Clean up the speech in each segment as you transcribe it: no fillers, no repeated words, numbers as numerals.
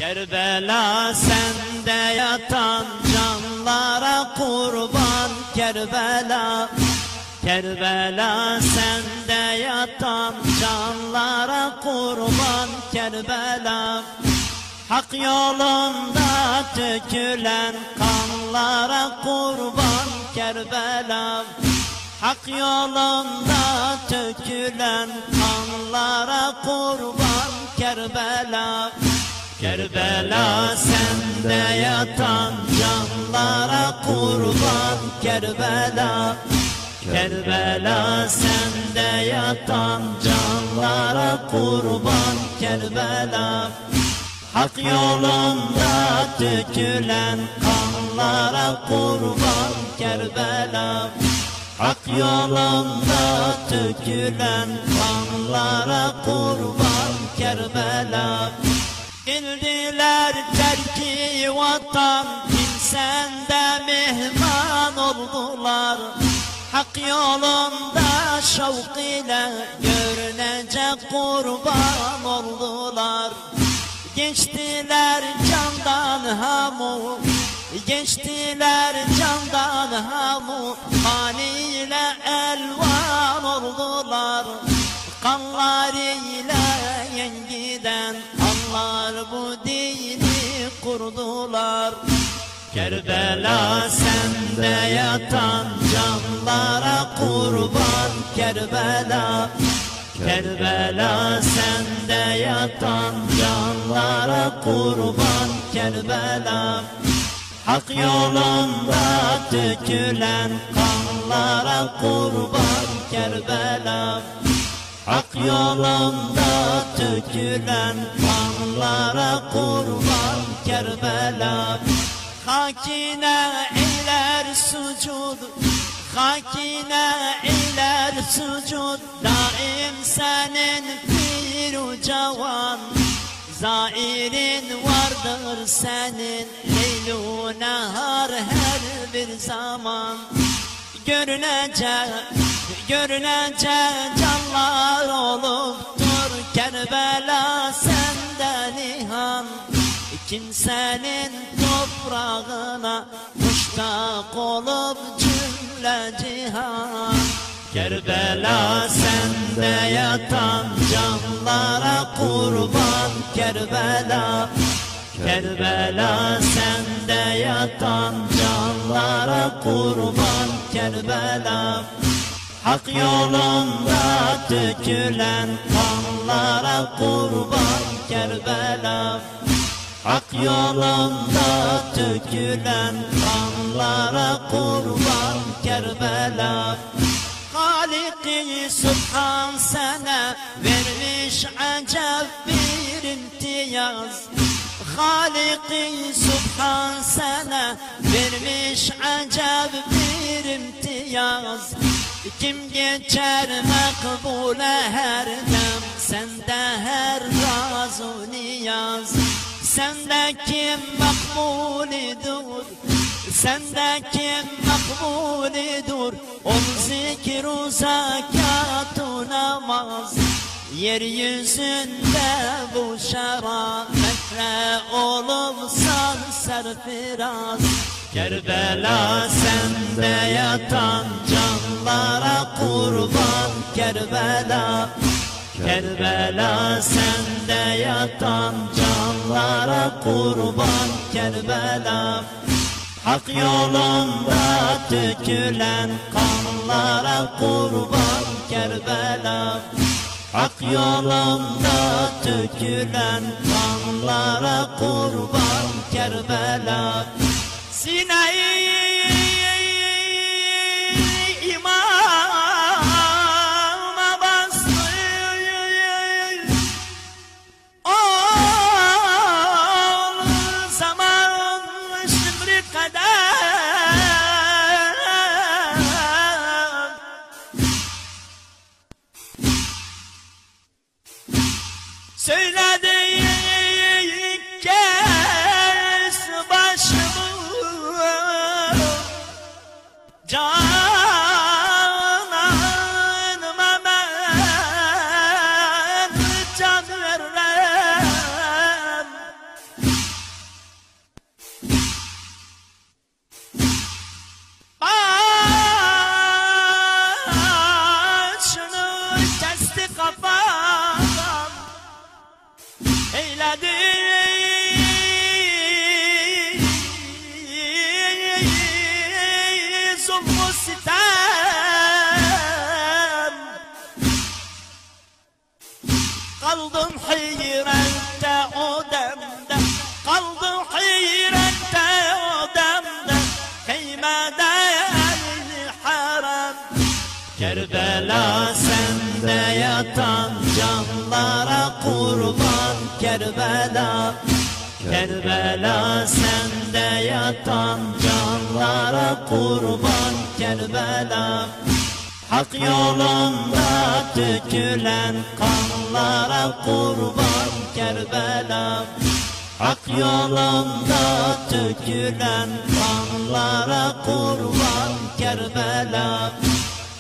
Kerbela sende yatan canlara kurban Kerbela. Kerbela sende yatan canlara kurban Kerbela. Hak yolunda dökülen kanlara kurban Kerbela. Hak yolunda dökülen kanlara kurban Kerbela. Kerbela sende yatan canlara kurban Kerbela. Kerbela sende yatan canlara kurban Kerbela. Hak yolunda dökülen kanlara kurban Kerbela. Hak yolunda dökülen kanlara kurban Kerbela. İldiler terki vatan, kimsende mihman oldular. Hak yolunda şevk ile görünecek kurban oldular. Geçtiler candan hamu, geçtiler candan hamu, haliyle elvan oldular. Kanlarıyla yengiden anlar bu dini kurdular. Kerbela sende yatan canlara kurban Kerbela. Kerbela sende yatan canlara kurban Kerbela. Hak yolunda dökülen kanlara kurban Kerbela. Hak yolunda dökülen kanlara kurban Kerbela. Hakine eyler sucud, hakine eyler sucud, daim senin pir-u cavan. Zairin vardır senin leyl-u nehar her bir zaman. Görünecek, görünecek canlar oluptur Kerbela senden nihan. Kimsenin toprağına muştak olup cümle cihan. Kerbela sende yatan canlara kurban Kerbela. Kerbela sende yatan canlara kurban Kerbela. Hak yolunda dökülen kanlara kurban Kerbela. Hak yolunda dökülen kanlara kurban Kerbela. Halik-i Sübhan sana vermiş acep bir imtiyaz. Halik-i Sübhan sana vermiş acep bir imtiyaz. Kim geçer makbule her dem, sende her razı niyaz. Sendeki makbulidur, sendeki makbulidur, ol zikr-u zekat-u namaz. Yeryüzünde bu şerametle olursan serfiraz. Kerbela sende yatan canlara kurban Kerbela. Kerbela sende yatan canlara kurban Kerbela. Hak yolunda dökülen kanlara kurban Kerbela. Hak yolunda dökülen kanlara kurban Kerbela. Sine'yi söyledik kes başımı eyledi zulmü sitem. Kaldım hayrette o demde, kaldım hayrette o demde, kıymede haram. Kerbela sende yatan canlara kurban, Kerbela. Kerbela sende yatan canlara kurban, Kerbela. Hak yolunda dökülen kanlara kurban, Kerbela. Hak yolunda dökülen kanlara kurban, Kerbela.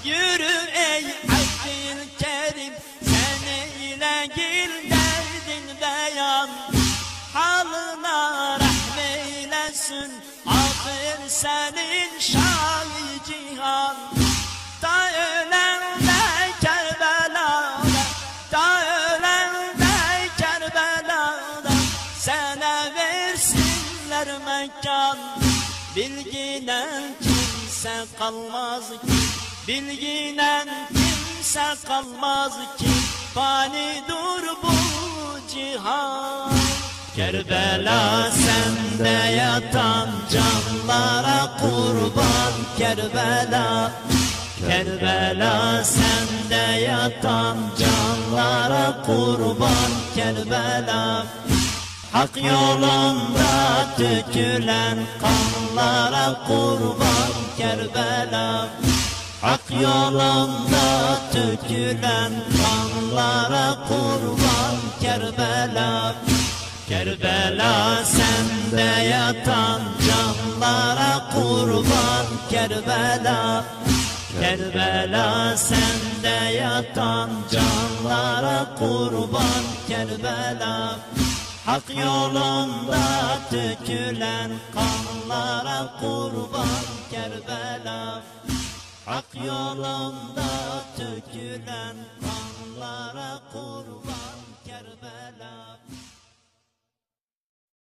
Yürü ey Abdülkerim, seninle gir derdin beyan. Halına rahmeylesin, ahir senin şah-ı cihan. Da ölende Kerbela'da, da ölende Kerbela'da, sana versinler mekan. Bilginen kimse kalmaz ki, bilginen kimse kalmaz ki, fanidur bu cihan. Kerbela sende yatan canlara kurban, Kerbela. Kerbela sende yatan canlara kurban, Kerbela. Hak yolunda dökülen kanlara kurban, Kerbela. Hak yolunda dökülen kanlara kurban, Kerbela. Kerbela sende yatan canlara kurban, Kerbela. Kerbela sende yatan canlara kurban, Kerbela. Hak yolunda dökülen kanlara kurban, Kerbela. Hak yolunda dökülen kanlara kurban, Kerbela.